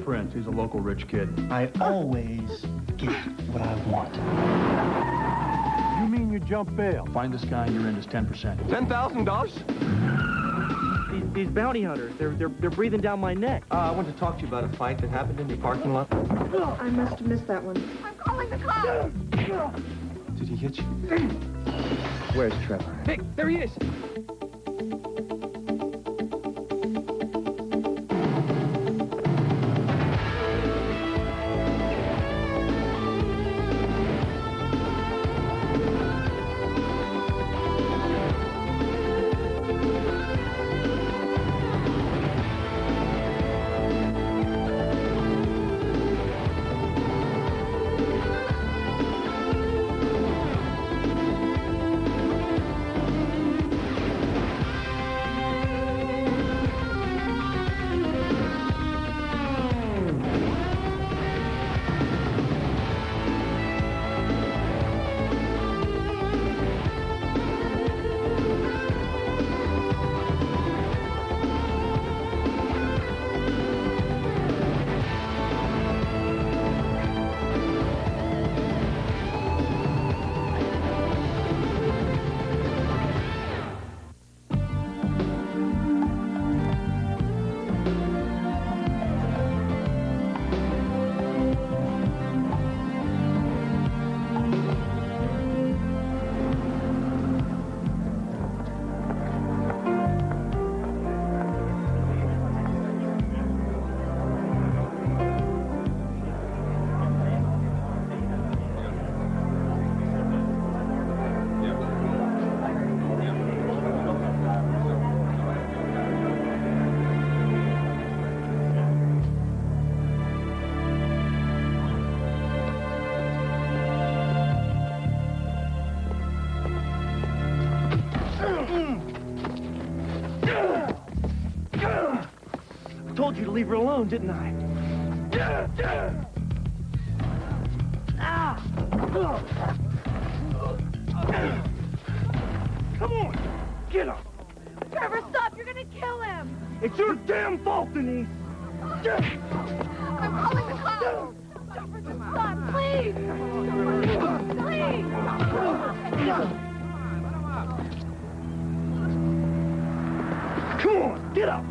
Prince. He's a local rich kid. I always get what I want. You mean you jump bail? Find this guy and you're in his 10%. $10,000? These bounty hunters, they're breathing down my neck. I want to talk to you about a fight that happened in the parking lot. I must have missed that one. I'm calling the cops! Did he hit you? Where's Trevor? Hey, there he is! I told you to leave her alone, didn't I? Come on, get up. Trevor, stop! You're gonna kill him! It's your damn fault, Denise. I'm calling the cops! Trevor, just stop, please! Please! Come on, get up.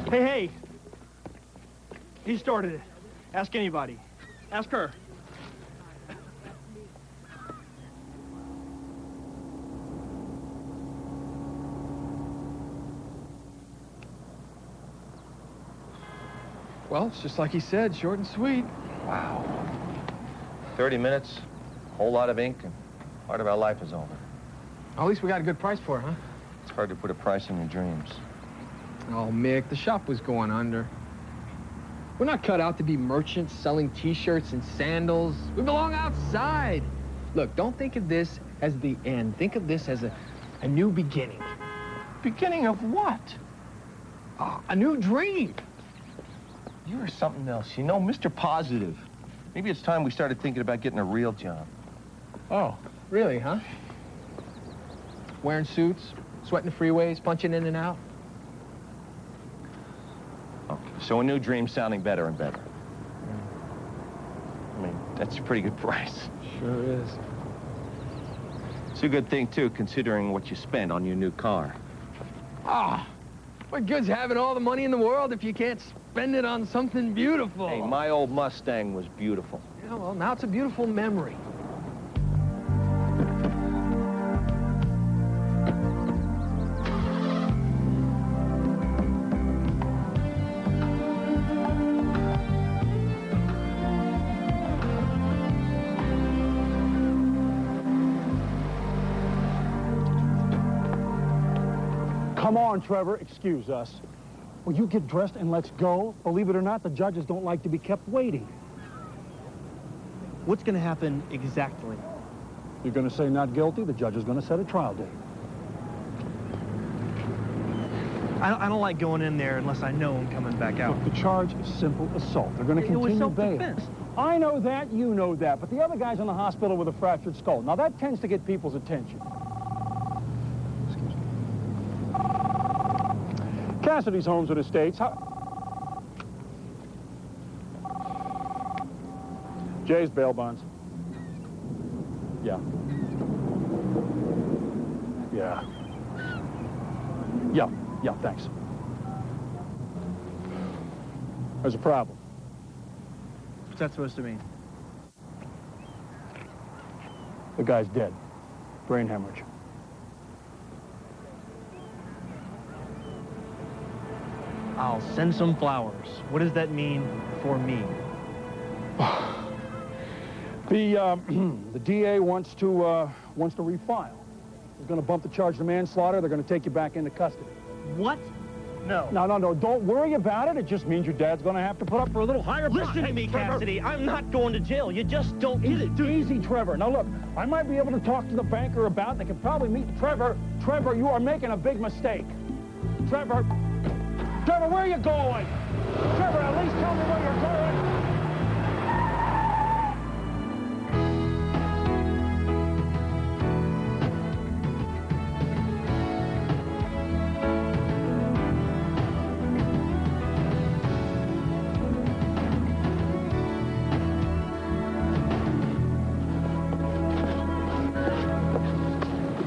Hey. He started it. Ask anybody. Ask her. Well, it's just like he said, short and sweet. Wow. 30 minutes, whole lot of ink, and part of our life is over. At least we got a good price for it, huh? It's hard to put a price on your dreams. Oh, Mick, the shop was going under. We're not cut out to be merchants selling T-shirts and sandals. We belong outside. Look, don't think of this as the end. Think of this as a new beginning. Beginning of what? A new dream. You're something else. You know, Mr. Positive. Maybe it's time we started thinking about getting a real job. Oh, really, huh? Wearing suits, sweating the freeways, punching in and out. Okay, so a new dream sounding better and better. I mean, that's a pretty good price. Sure is. It's a good thing, too, considering what you spent on your new car. Ah, what good's having all the money in the world if you can't spend it on something beautiful? Hey, my old Mustang was beautiful. Yeah, well, now it's a beautiful memory. Come on, Trevor, excuse us. Will you get dressed and let's go? Believe it or not, the judges don't like to be kept waiting. What's going to happen exactly? You're going to say not guilty, the judge is going to set a trial date. I don't like going in there unless I know I'm coming back out. Look, the charge is simple assault. They're going to continue bail. Self-defense. I know that, you know that, but the other guy's in the hospital with a fractured skull. Now, that tends to get people's attention. Cassidy's Homes and Estates. Jay's bail bonds. Yeah. Yeah. Yeah, thanks. There's a problem. What's that supposed to mean? The guy's dead. Brain hemorrhage. I'll send some flowers. What does that mean for me? The DA wants to refile. He's going to bump the charge to manslaughter. They're going to take you back into custody. What? No. No. Don't worry about it. It just means your dad's going to have to put up for a little higher price. Listen to me, Trevor. Cassidy. I'm not going to jail. You just don't get it, do you? Easy, Trevor. Now, look, I might be able to talk to the banker about it. They can probably meet Trevor. Trevor, you are making a big mistake. Trevor, where are you going? Trevor, at least tell me where you're going.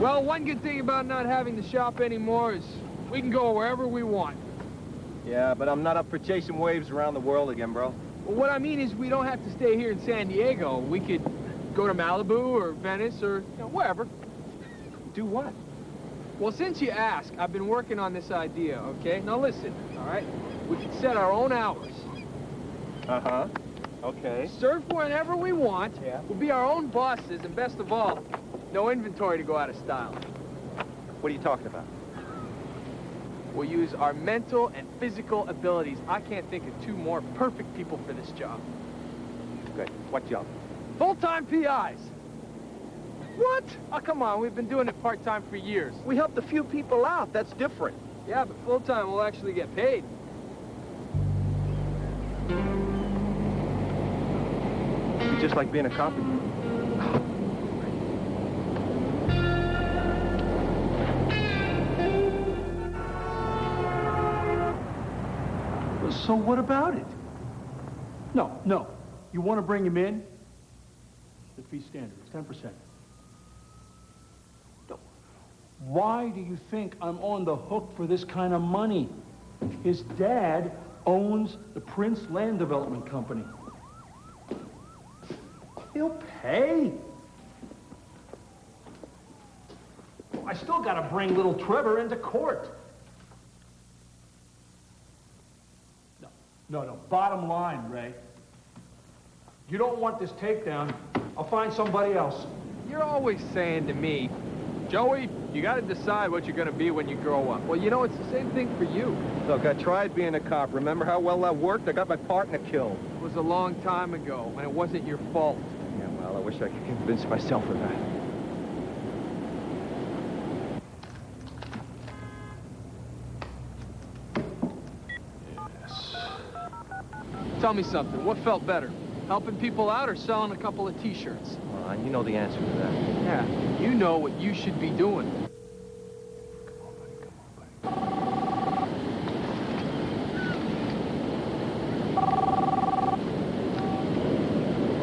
Well, one good thing about not having the shop anymore is we can go wherever we want. Yeah, but I'm not up for chasing waves around the world again, bro. Well, what I mean is we don't have to stay here in San Diego. We could go to Malibu or Venice or wherever. Do what? Well, since you ask, I've been working on this idea, okay? Now listen, all right? We could set our own hours. Uh-huh. Okay. Surf whenever we want. Yeah. We'll be our own bosses, and best of all, no inventory to go out of style. What are you talking about? We'll use our mental and physical abilities. I can't think of two more perfect people for this job. Good. What job? Full-time PIs. What? Oh, come on. We've been doing it part-time for years. We helped a few people out. That's different. Yeah, but full-time we'll actually get paid. You just like being a cop. So what about it? No. You want to bring him in? The fee standard is 10%. No. Why do you think I'm on the hook for this kind of money? His dad owns the Prince Land Development Company. He'll pay. I still got to bring little Trevor into court. No. Bottom line, Ray. You don't want this takedown, I'll find somebody else. You're always saying to me, Joey, you got to decide what you're going to be when you grow up. Well, it's the same thing for you. Look, I tried being a cop. Remember how well that worked? I got my partner killed. It was a long time ago, and it wasn't your fault. Yeah, well, I wish I could convince myself of that. Tell me something. What felt better? Helping people out or selling a couple of T-shirts? Well, you know the answer to that. Yeah, you know what you should be doing.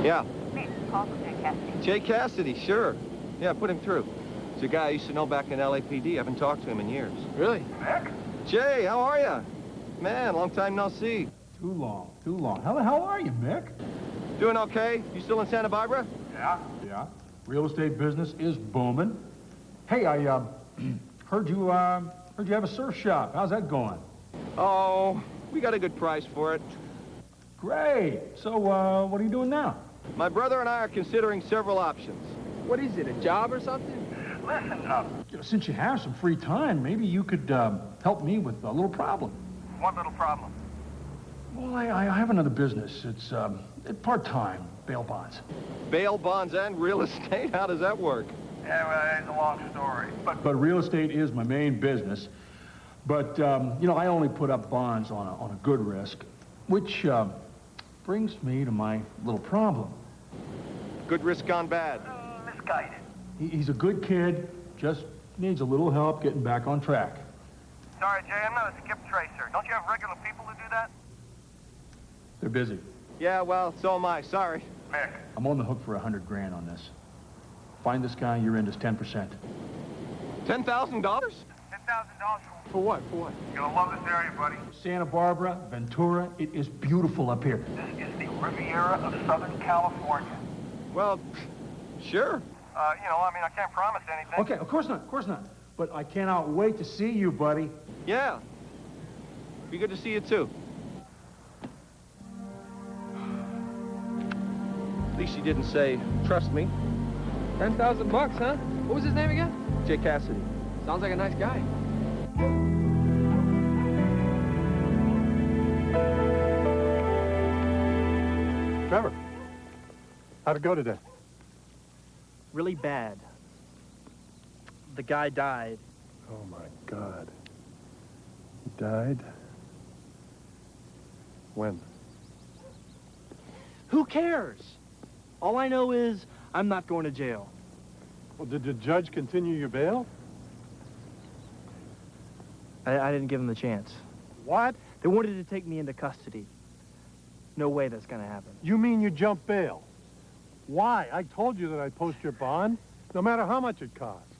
Yeah. Call from Jay Cassidy. Jay Cassidy, sure. Yeah, put him through. It's a guy I used to know back in LAPD. I haven't talked to him in years. Really? Jay, how are you? Man, long time no see. Too long. How the hell are you, Mick? Doing okay? You still in Santa Barbara? Yeah. Real estate business is booming. Hey, I heard you have a surf shop. How's that going? Oh, we got a good price for it. Great. So, what are you doing now? My brother and I are considering several options. What is it, a job or something? Since you have some free time, maybe you could help me with a little problem. What little problem? Well, I have another business. It's part-time, bail bonds. Bail bonds and real estate? How does that work? Yeah, well, it's a long story. But real estate is my main business. But, I only put up bonds on a good risk, which brings me to my little problem. Good risk gone bad. Misguided. He's a good kid, just Needs a little help getting back on track. Sorry, Jay, I'm not a skip tracer. Don't you have regular people who do that? They're busy. Yeah, well, so am I. Sorry. Mick. I'm on the hook for $100 grand on this. Find this guy, your end is 10%. $10,000? $10,000 For what? For what? You're gonna love this area, buddy. Santa Barbara, Ventura, it is beautiful up here. This is the Riviera of Southern California. Well, sure. I can't promise anything. Okay, of course not. But I cannot wait to see you, buddy. Yeah. Be good to see you, too. At least you didn't say, trust me. $10,000, huh? What was his name again? Jay Cassidy. Sounds like a nice guy. Trevor, how'd it go today? Really bad. The guy died. Oh, my God. He died? When? Who cares? All I know is I'm not going to jail. Well, did the judge continue your bail? I didn't give him the chance. What? They wanted to take me into custody. No way that's gonna happen. You mean you jumped bail? Why? I told you that I'd post your bond, no matter how much it costs.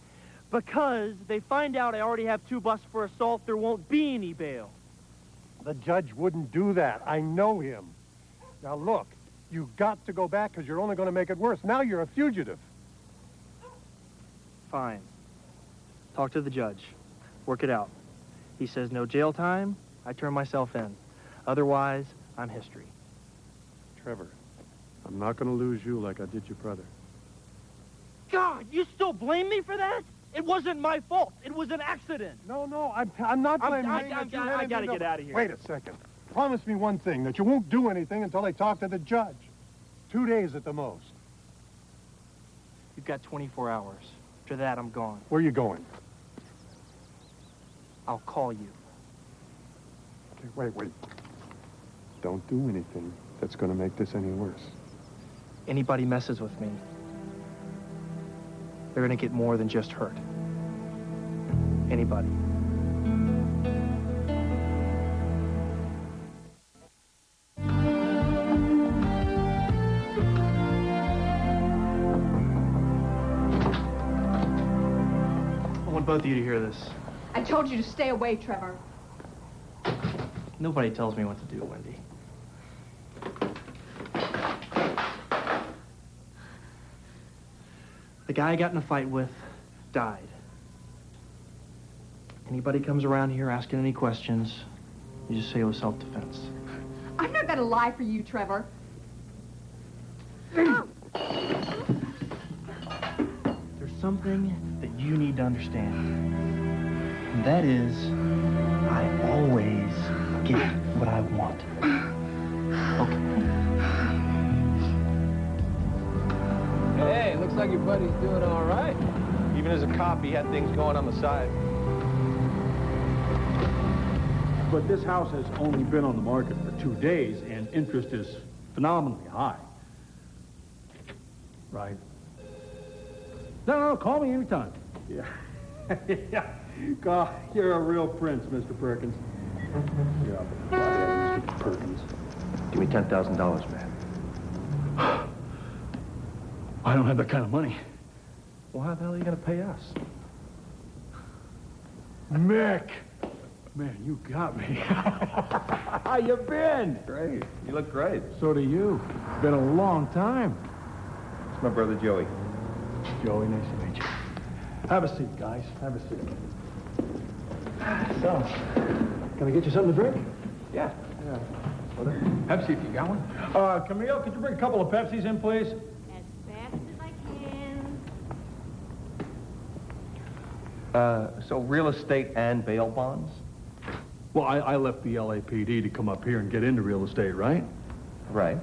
Because they find out I already have 2 busts for assault, there won't be any bail. The judge wouldn't do that. I know him. Now, look, you've got to go back because you're only going to make it worse. Now you're a fugitive. Fine. Talk to the judge. Work it out. He says no jail time, I turn myself in. Otherwise, I'm history. Trevor, I'm not going to lose you like I did your brother. God, you still blame me for that? It wasn't my fault. It was an accident. No, I'm not blaming you. I gotta get out of here. Wait a second. Promise me one thing, that you won't do anything until they talk to the judge. 2 days at the most. You've got 24 hours. After that, I'm gone. Where are you going? I'll call you. Okay, wait. Don't do anything that's going to make this any worse. Anybody messes with me, they're gonna get more than just hurt. Anybody. I want both of you to hear this. I told you to stay away, Trevor. Nobody tells me what to do, Wendy. The guy I got in a fight with died. Anybody comes around here asking any questions, you just say it was self-defense. I'm not gonna lie for you, Trevor. There's something that you need to understand. And that is, I always get what I want. Okay. Hey, looks like your buddy's doing all right. Even as a cop, he had things going on the side. But this house has only been on the market for 2 days, and interest is phenomenally high. Right? No, call me anytime. Yeah. Yeah. God, you're a real prince, Mr. Perkins. You're up in the body, Mr. Perkins. Give me $10,000, man. I don't have that kind of money. Well, how the hell are you going to pay us? Mick! Man, you got me. How you been? Great. You look great. So do you. Been a long time. It's my brother, Joey. Joey, nice to meet you. Have a seat, guys. Have a seat. So, can I get you something to drink? Yeah. Pepsi, if you got one. Camille, could you bring a couple of Pepsis in, please? As fast as I can. So real estate and bail bonds? Well, I left the LAPD to come up here and get into real estate, right? Right.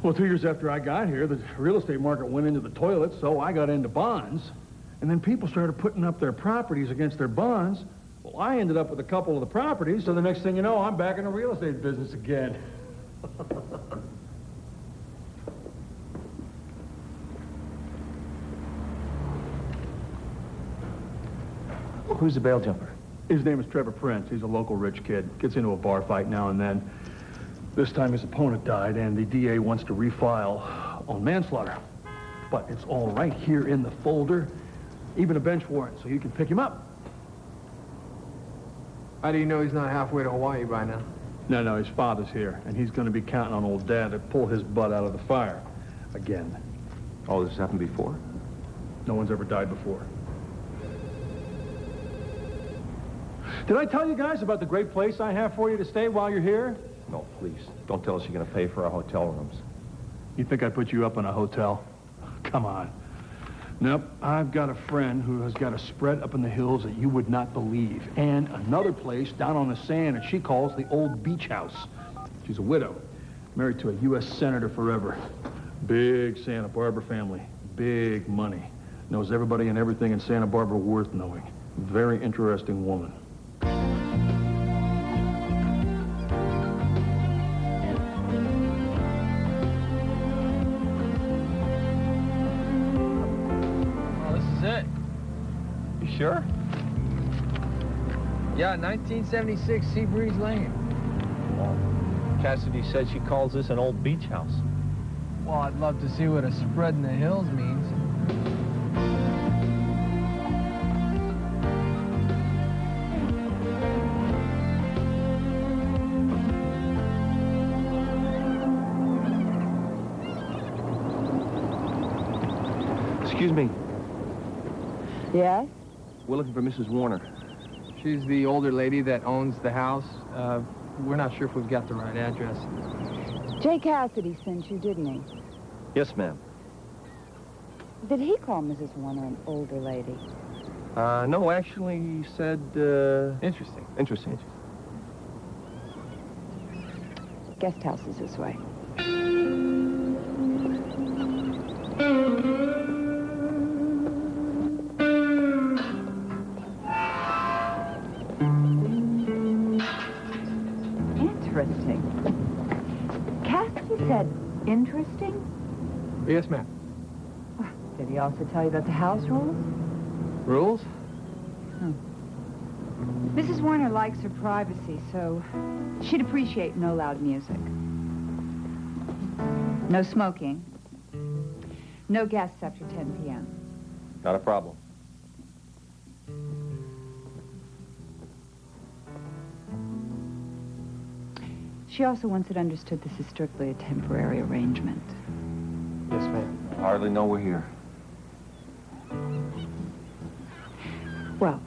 Well, 2 years after I got here, the real estate market went into the toilet, so I got into bonds. And then people started putting up their properties against their bonds. Well, I ended up with a couple of the properties, so the next thing you know, I'm back in the real estate business again. Who's the bail jumper? His name is Trevor Prince. He's a local rich kid. Gets into a bar fight now and then. This time his opponent died, and the DA wants to refile on manslaughter. But it's all right here in the folder. Even a bench warrant, so you can pick him up. How do you know he's not halfway to Hawaii by now? No, his father's here, and he's going to be counting on old Dad to pull his butt out of the fire. Again. Oh, this happened before? No one's ever died before. Did I tell you guys about the great place I have for you to stay while you're here? No, please. Don't tell us you're going to pay for our hotel rooms. You think I'd put you up in a hotel? Come on. Nope, I've got a friend who has got a spread up in the hills that you would not believe. And another place down on the sand that she calls the Old Beach House. She's a widow, married to a U.S. Senator forever. Big Santa Barbara family, big money. Knows everybody and everything in Santa Barbara worth knowing. Very interesting woman. Sure? Yeah, 1976 Seabreeze Lane. Well, Cassidy said she calls this an old beach house. Well, I'd love to see what a spread in the hills means. Excuse me. Yes? We're looking for Mrs. Warner. She's the older lady that owns the house. We're not sure if we've got the right address. Jay Cassidy sent you, didn't he? Yes, ma'am. Did he call Mrs. Warner an older lady? No, actually, he said, Interesting. Interesting. Guest house is this way. Interesting. Cassidy said interesting? Yes, ma'am. Did he also tell you about the house rules? Rules? Mrs. Warner likes her privacy, so she'd appreciate no loud music. No smoking. No guests after 10 p.m. Not a problem. She also wants it understood this is strictly a temporary arrangement. Yes, ma'am. I hardly know we're here. Well,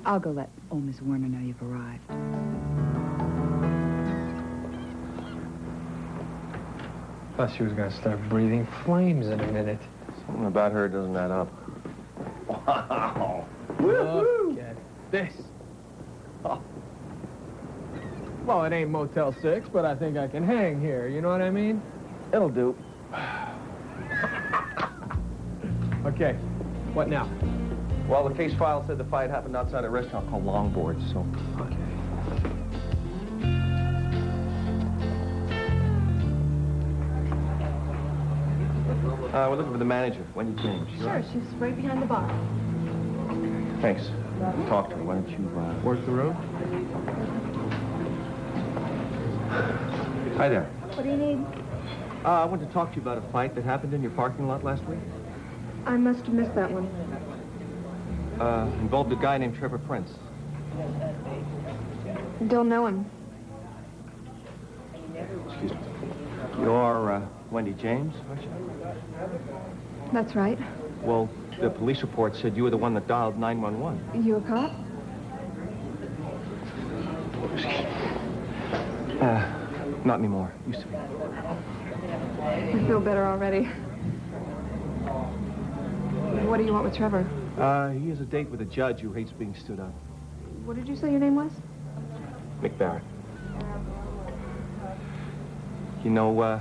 I'll go let old Miss Warner know you've arrived. Thought she was going to start breathing flames in a minute. Something about her doesn't add up. Wow. Look at this. Oh. Well, it ain't Motel 6, but I think I can hang here. You know what I mean? It'll do. Okay. What now? Well, the case file said the fight happened outside a restaurant called Longboard, so... Okay. We're looking for the manager, Wendy James. Sure, she's right behind the bar. Thanks. Talk to her. Why don't you, Work the room? Hi there. What do you need? I want to talk to you about a fight that happened in your parking lot last week. I must have missed that one. Involved a guy named Trevor Prince. Don't know him. Excuse me. You're, Wendy James, aren't you? That's right. Well, the police report said you were the one that dialed 911. You a cop? Not anymore. Used to be. I feel better already. What do you want with Trevor? He has a date with a judge who hates being stood up. What did you say your name was? Nick Barrett. You know,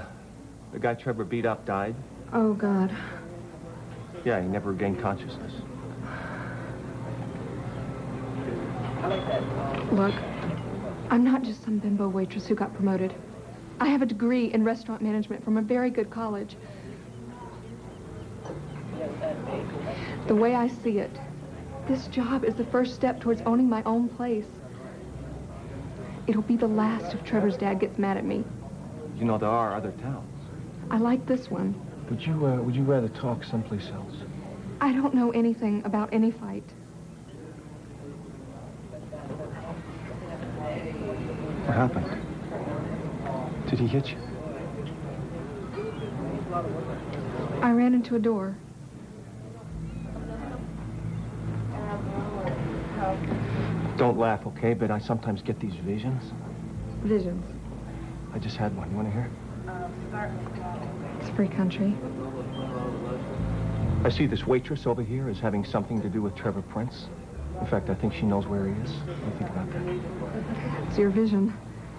the guy Trevor beat up died? Oh, God. Yeah, he never regained consciousness. Look, I'm not just some bimbo waitress who got promoted. I have a degree in restaurant management from a very good college. The way I see it, This job is the first step towards owning my own place. It'll be the last if Trevor's dad gets mad at me. You know, there are other towns. I like this one. Would you rather talk someplace else? I don't know anything about any fight. What happened? Did he hit you? I ran into a door. Don't laugh, okay? But I sometimes get these visions. Visions. I just had one. You want to hear? It's free country. I see this waitress over here as having something to do with Trevor Prince. In fact, I think she knows where he is. What do you think about that? It's your vision.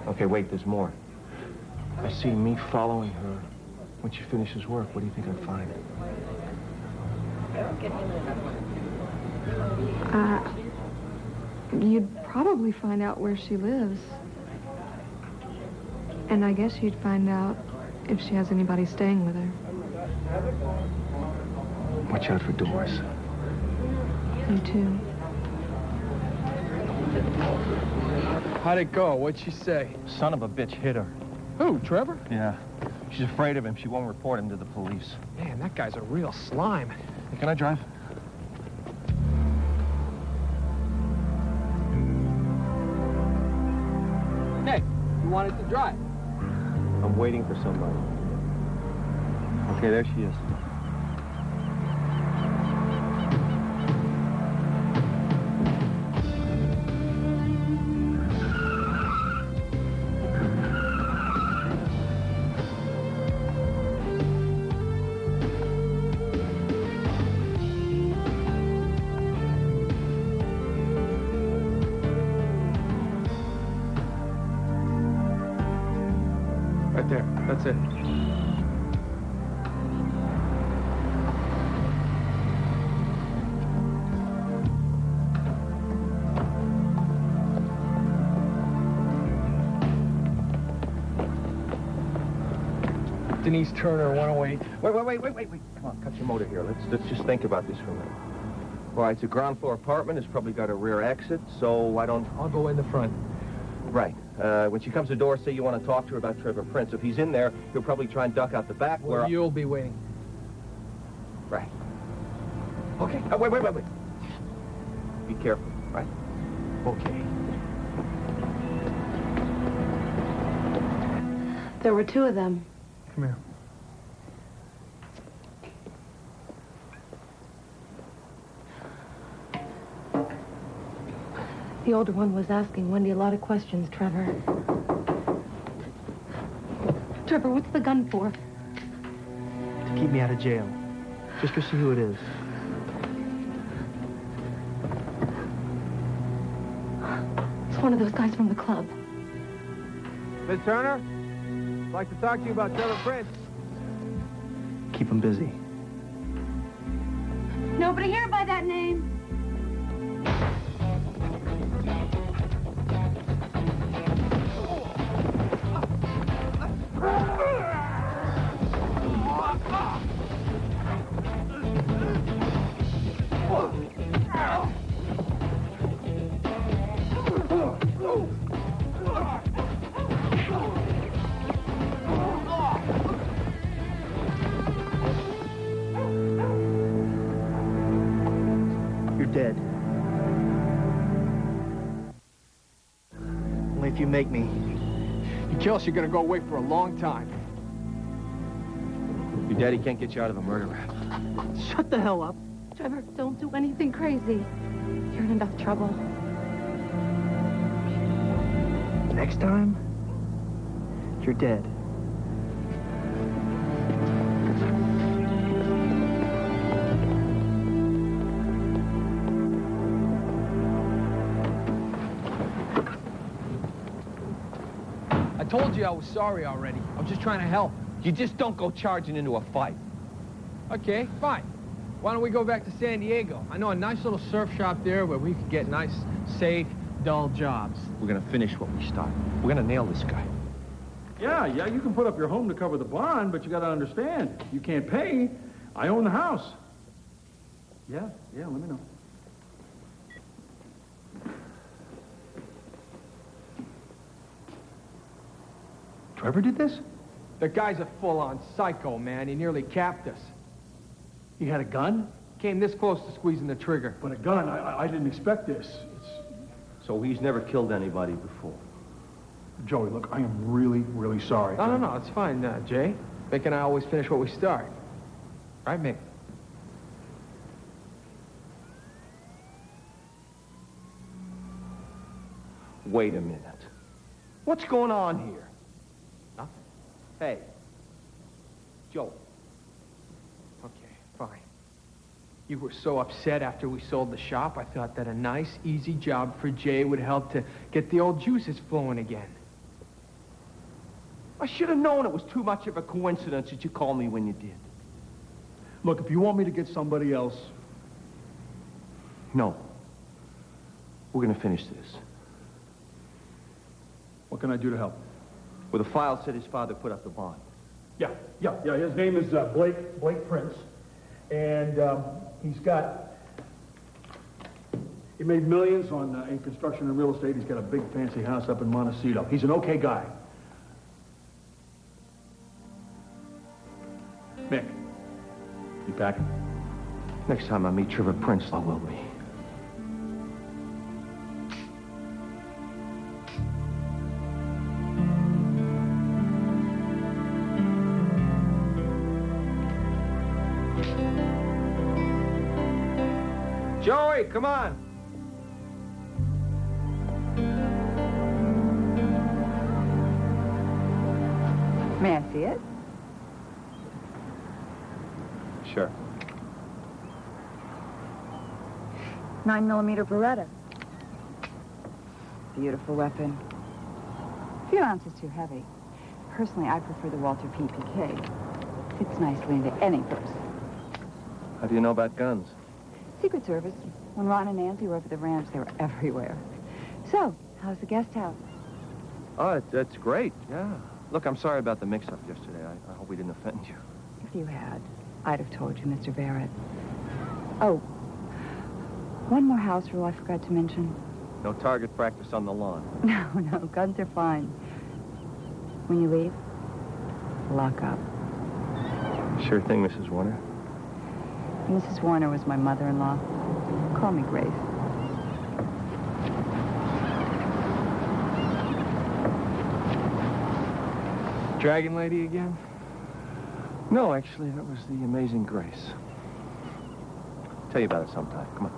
Okay, wait, there's more. I see me following her when she finishes work. What do you think I'd find? You'd probably find out where she lives. And I guess you'd find out if she has anybody staying with her. Watch out for doors. You too. How'd it go? What'd she say? Son of a bitch hit her. Who, Trevor? Yeah. She's afraid of him. She won't report him to the police. Man, that guy's a real slime. Hey, can I drive? Hey, you wanted to drive. I'm waiting for somebody. Okay, there she is. Right there. That's it. Denise Turner, 108. Wait. Come on, cut your motor here. Let's just think about this for a minute. All right, it's a ground floor apartment. It's probably got a rear exit, so I don't... I'll go in the front. Right. When she comes to the door, say you want to talk to her about Trevor Prince. If he's in there, he'll probably try and duck out the back Well, you'll be waiting. Right. Okay. Wait. Be careful, right? Okay. There were two of them. Come here. The older one was asking Wendy a lot of questions, Trevor. Trevor, what's the gun for? To keep me out of jail. Just to see who it is. It's one of those guys from the club. Miss Turner, I'd like to talk to you about Trevor Prince. Keep him busy. Nobody here by that name. You're dead. Only if you make me. You kill us, you're gonna go away for a long time. Your daddy can't get you out of a murder rap. Shut the hell up. Trevor, don't do anything crazy. You're in enough trouble. Next time, you're dead. I told you I was sorry already. I was just trying to help. You just don't go charging into a fight. Okay, fine. Why don't we go back to San Diego? I know a nice little surf shop there where we could get nice, safe, dull jobs. We're gonna finish what we started. We're gonna nail this guy. Yeah, you can put up your home to cover the bond, but you got to understand, you can't pay. I own the house. Yeah, let me know. Trevor did this? The guy's a full-on psycho, man. He nearly capped us. He had a gun? Came this close to squeezing the trigger. But a gun? I didn't expect this. So he's never killed anybody before. Joey, look, I am really, really sorry. No, it's fine, Jay. Mick and I always finish what we start. Right, Mick? Wait a minute. What's going on here? Nothing. Hey. Joe. Okay, fine. You were so upset after we sold the shop, I thought that a nice, easy job for Jay would help to get the old juices flowing again. I should have known it was too much of a coincidence that you called me when you did. Look, if you want me to get somebody else... No. We're going to finish this. What can I do to help? Well, the file said his father put up the bond. Yeah. His name is Blake Prince. And he's got... He made millions in construction and real estate. He's got a big fancy house up in Montecito. He's an okay guy. Mick, you packing? Next time I meet Trevor Prince, I will be. Joey, come on. May I see it? Sure. 9mm Beretta. Beautiful weapon. A few ounces too heavy. Personally, I prefer the Walter PPK. Fits nicely into any purse. How do you know about guns? Secret Service. When Ron and Nancy were up at the ranch, they were everywhere. So, how's the guest house? Oh, that's great, yeah. Look, I'm sorry about the mix-up yesterday. I hope we didn't offend you. If you had, I'd have told you, Mr. Barrett. Oh, one more house rule I forgot to mention. No target practice on the lawn. No, guns are fine. When you leave, lock up. Sure thing, Mrs. Warner. Mrs. Warner was my mother-in-law. Call me Grace. Dragon Lady again? No, actually, that was the Amazing Grace. Tell you about it sometime. Come on.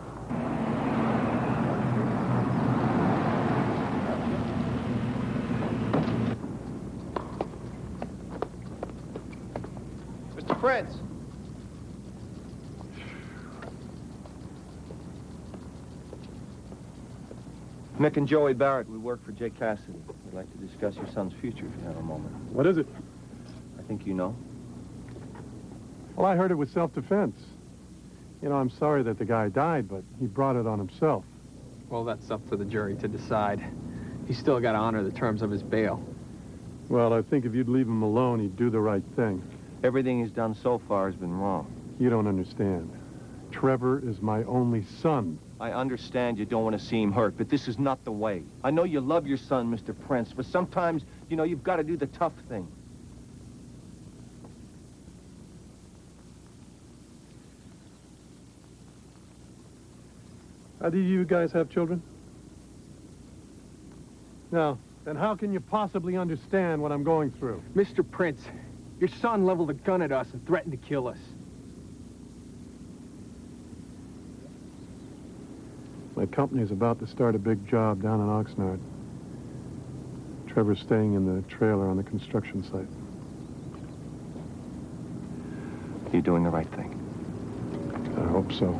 Mr. Prince. Mick and Joey Barrett, we work for Jay Cassidy. We'd like to discuss your son's future if you have a moment. What is it? I think you know. Well, I heard it was self-defense. You know, I'm sorry that the guy died, but he brought it on himself. Well, that's up to the jury to decide. He's still got to honor the terms of his bail. Well, I think if you'd leave him alone, he'd do the right thing. Everything he's done so far has been wrong. You don't understand. Trevor is my only son. I understand you don't want to see him hurt, but this is not the way. I know you love your son, Mr. Prince, but sometimes, you know, you've got to do the tough thing. Do you guys have children? No. Then how can you possibly understand what I'm going through? Mr. Prince, your son leveled a gun at us and threatened to kill us. My company's about to start a big job down in Oxnard. Trevor's staying in the trailer on the construction site. You're doing the right thing. I hope so.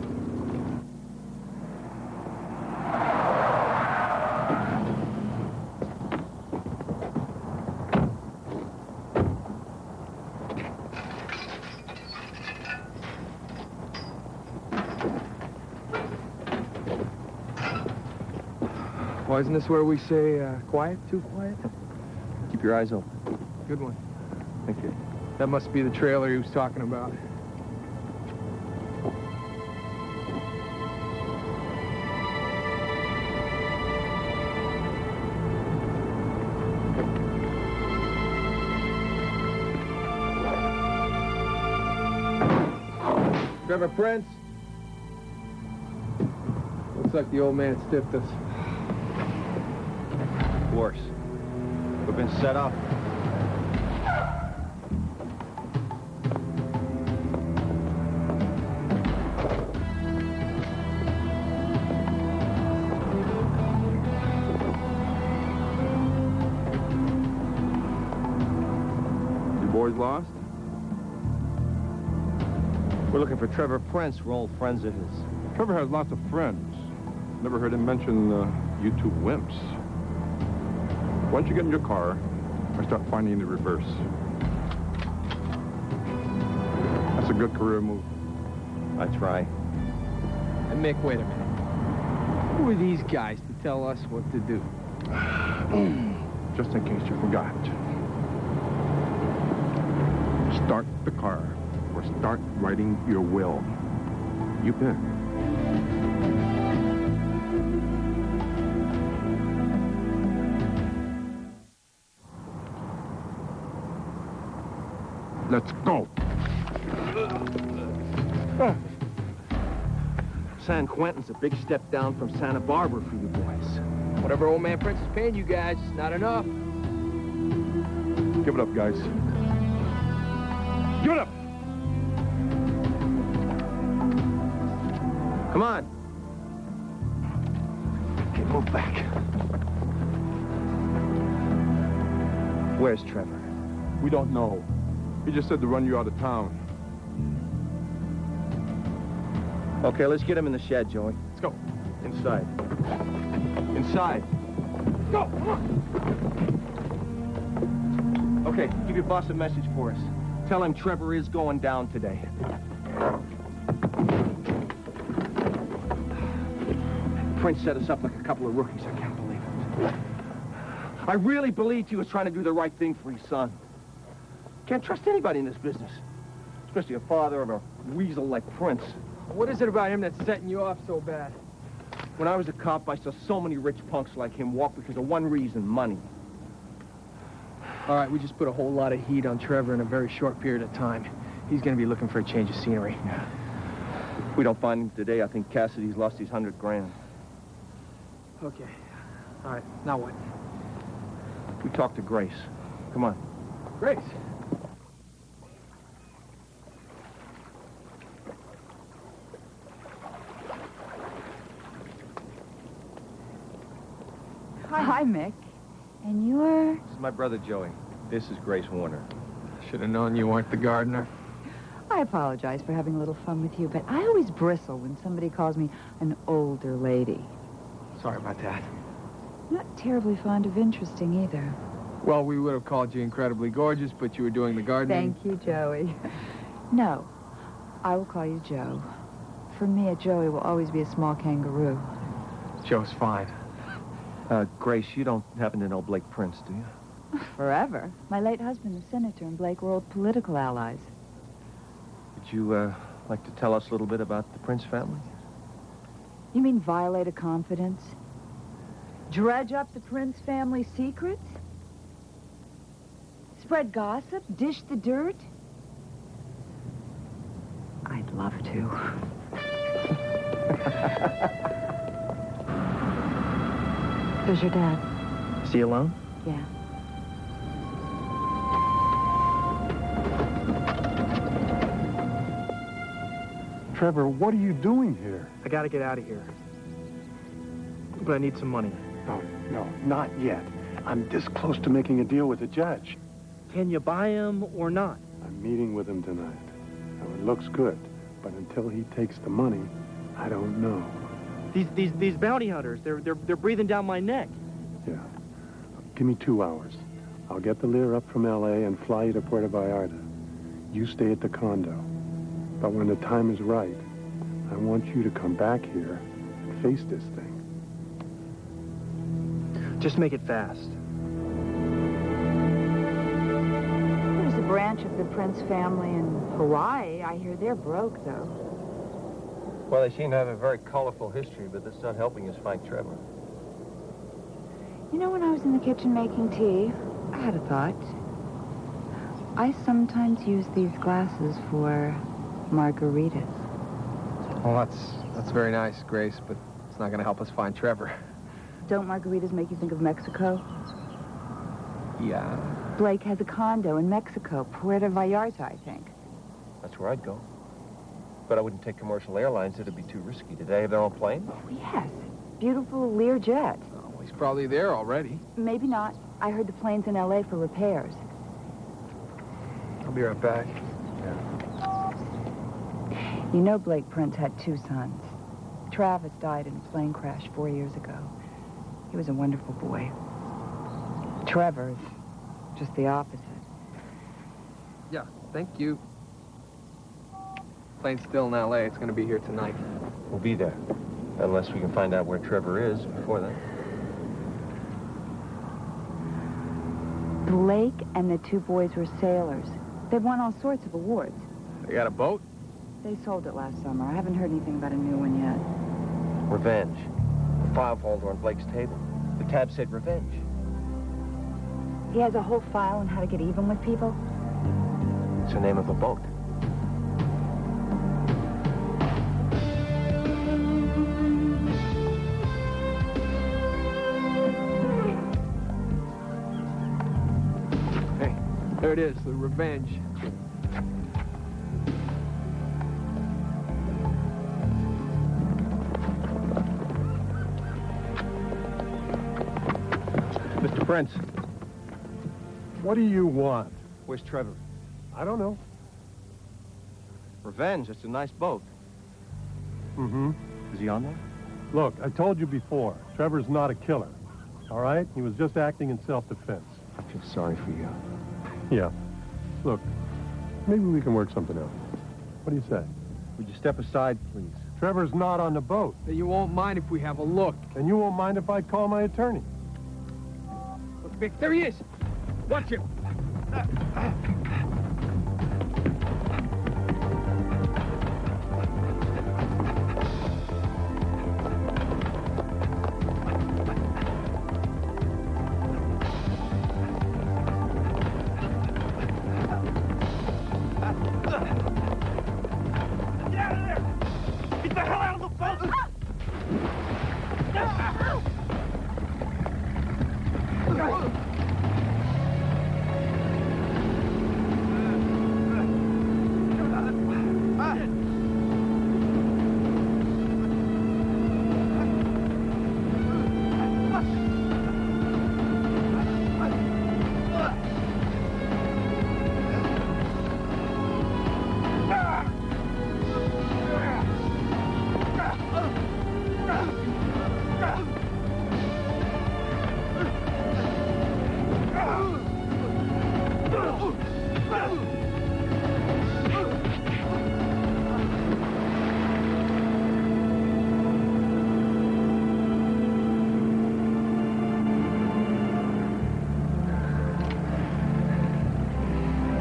Well, isn't this where we say quiet? Too quiet? Keep your eyes open. Good one. Thank you. That must be the trailer he was talking about. Trevor Prince? Looks like the old man stiffed us. Of course. We've been set up. You boys lost? We're looking for Trevor Prince. We're old friends of his. Trevor has lots of friends. Never heard him mention you two wimps. Why don't you get in your car and start finding the reverse? That's a good career move. I try. And Mick, wait a minute. Who are these guys to tell us what to do? Just in case you forgot. Start the car or start writing your will. You pick. Let's go. San Quentin's a big step down from Santa Barbara for you boys. Whatever old man Prince is paying you guys, it's not enough. Give it up, guys. Give it up! Come on. Okay, move back. Where's Trevor? We don't know. He just said to run you out of town. Okay, let's get him in the shed, Joey. Let's go. Inside. Inside. Go! Come on! Okay, give your boss a message for us. Tell him Trevor is going down today. Prince set us up like a couple of rookies. I can't believe it. I really believed he was trying to do the right thing for his son. Can't trust anybody in this business, especially a father of a weasel like Prince. What is it about him that's setting you off so bad? When I was a cop, I saw so many rich punks like him walk because of one reason, money. All right, we just put a whole lot of heat on Trevor in a very short period of time. He's going to be looking for a change of scenery. If we don't find him today, I think Cassidy's lost his $100 grand. Okay. All right, now what? We talked to Grace. Come on. Grace? Hi, Mick. And you're... This is my brother, Joey. This is Grace Warner. Should have known you weren't the gardener. I apologize for having a little fun with you, but I always bristle when somebody calls me an older lady. Sorry about that. I'm not terribly fond of interesting either. Well, we would have called you incredibly gorgeous, but you were doing the gardening. Thank you, Joey. No, I will call you Joe. For me, a Joey will always be a small kangaroo. Joe's fine. Grace, you don't happen to know Blake Prince, do you? Forever. My late husband, the senator, and Blake were old political allies. Would you, like to tell us a little bit about the Prince family? You mean violate a confidence? Dredge up the Prince family secrets? Spread gossip? Dish the dirt? I'd love to. Who's your dad? Is he alone? Yeah. Trevor, what are you doing here? I gotta get out of here. But I need some money. No, not yet. I'm this close to making a deal with the judge. Can you buy him or not? I'm meeting with him tonight. Now, it looks good, but until he takes the money, I don't know. These bounty hunters, they're breathing down my neck. Yeah. Give me 2 hours. I'll get the Lear up from L.A. and fly you to Puerto Vallarta. You stay at the condo. But when the time is right, I want you to come back here and face this thing. Just make it fast. There's a branch of the Prince family in Hawaii. I hear they're broke, though. Well, they seem to have a very colorful history, but that's not helping us find Trevor. You know, when I was in the kitchen making tea, I had a thought. I sometimes use these glasses for margaritas. Well, that's very nice, Grace, but it's not going to help us find Trevor. Don't margaritas make you think of Mexico? Yeah. Blake has a condo in Mexico, Puerto Vallarta, I think. That's where I'd go. But I wouldn't take commercial airlines. It'd be too risky. Do they have their own plane? Oh, yes. Beautiful Lear jet. Oh, he's probably there already. Maybe not. I heard the plane's in L.A. for repairs. I'll be right back. You know Blake Prince had 2 sons. Travis died in a plane crash 4 years ago. He was a wonderful boy. Trevor is just the opposite. Yeah, thank you. Plane's still in L.A. It's going to be here tonight. We'll be there. Unless we can find out where Trevor is before then. Blake and the 2 boys were sailors. They won all sorts of awards. They got a boat? They sold it last summer. I haven't heard anything about a new one yet. Revenge. The file folder on Blake's table. The tab said revenge. He has a whole file on how to get even with people? It's the name of a boat. Hey, there it is, the Revenge. Mr. Prince. What do you want? Where's Trevor? I don't know. Revenge. It's a nice boat. Mm-hmm. Is he on there? Look, I told you before, Trevor's not a killer. All right? He was just acting in self-defense. I feel sorry for you. Yeah. Look, maybe we can work something out. What do you say? Would you step aside, please? Trevor's not on the boat. You won't mind if we have a look. And you won't mind if I call my attorney. Look, Vic, there he is. Watch him.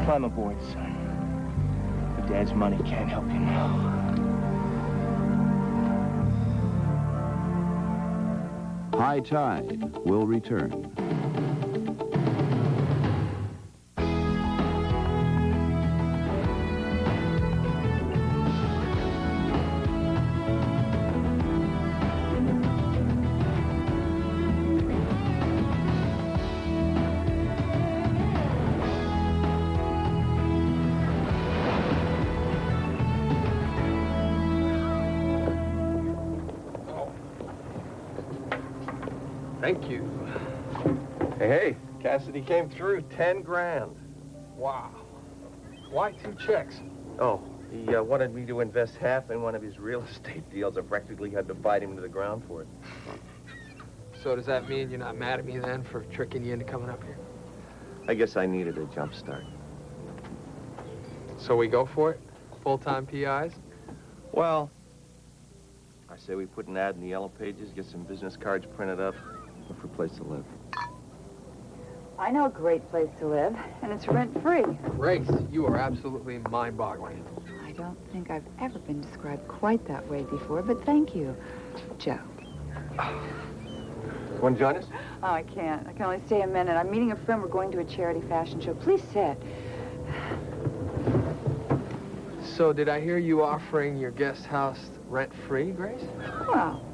Climb aboard, son. But Dad's money can't help you now. High Tide will return. Thank you. Hey, Cassidy came through. 10 grand. Wow. Why 2 checks? Oh, he wanted me to invest half in one of his real estate deals. I practically had to bite him to the ground for it. So does that mean you're not mad at me then for tricking you into coming up here? I guess I needed a jump start. So we go for it? Full-time PIs? Well, I say we put an ad in the yellow pages, get some business cards printed up, look for a place to live. I know a great place to live, and it's rent-free. Grace, you are absolutely mind-boggling. I don't think I've ever been described quite that way before, but thank you, Joe. Want to join us? Oh, I can't. I can only stay a minute. I'm meeting a friend. We're going to a charity fashion show. Please sit. So did I hear you offering your guest house rent-free, Grace? Well,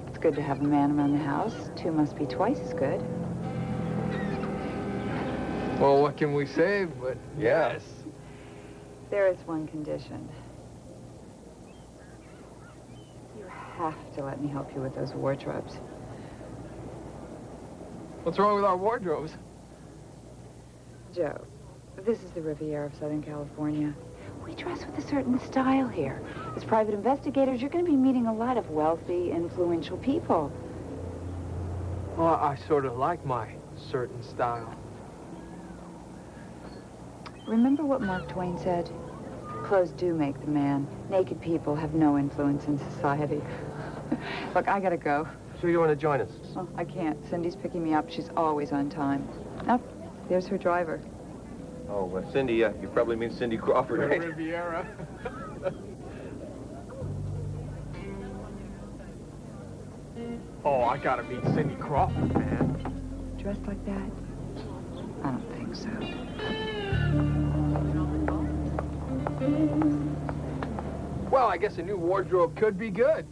it's good to have a man around the house. Two must be twice as good. Well, what can we say, but yes. There is one condition. You have to let me help you with those wardrobes. What's wrong with our wardrobes? Joe, this is the Riviera of Southern California. We dress with a certain style here. As private investigators, you're going to be meeting a lot of wealthy, influential people. Well, I sort of like my certain style. Remember what Mark Twain said? Clothes do make the man. Naked people have no influence in society. Look, I gotta go. So you want to join us? Oh, I can't. Cindy's picking me up. She's always on time. Oh, there's her driver. Oh, Cindy, you probably mean Cindy Crawford, right? Riviera. Oh, I gotta meet Cindy Crawford, man. Dressed like that? I don't think so. Well, I guess a new wardrobe could be good.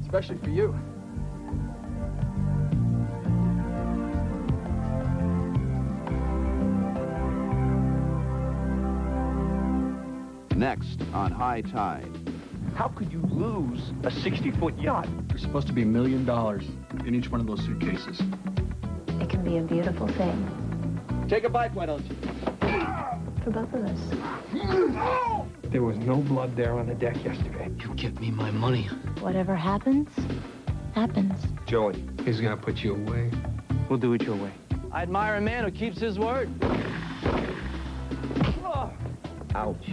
Especially for you. Next on High Tide. How could you lose a 60-foot yacht? There's supposed to be $1 million in each one of those suitcases. It can be a beautiful thing. Take a bite, why don't you? For both of us. There was no blood there on the deck yesterday. You get me my money. Whatever happens, happens. Joey. He's gonna put you away. We'll do it your way. I admire a man who keeps his word. Ouch.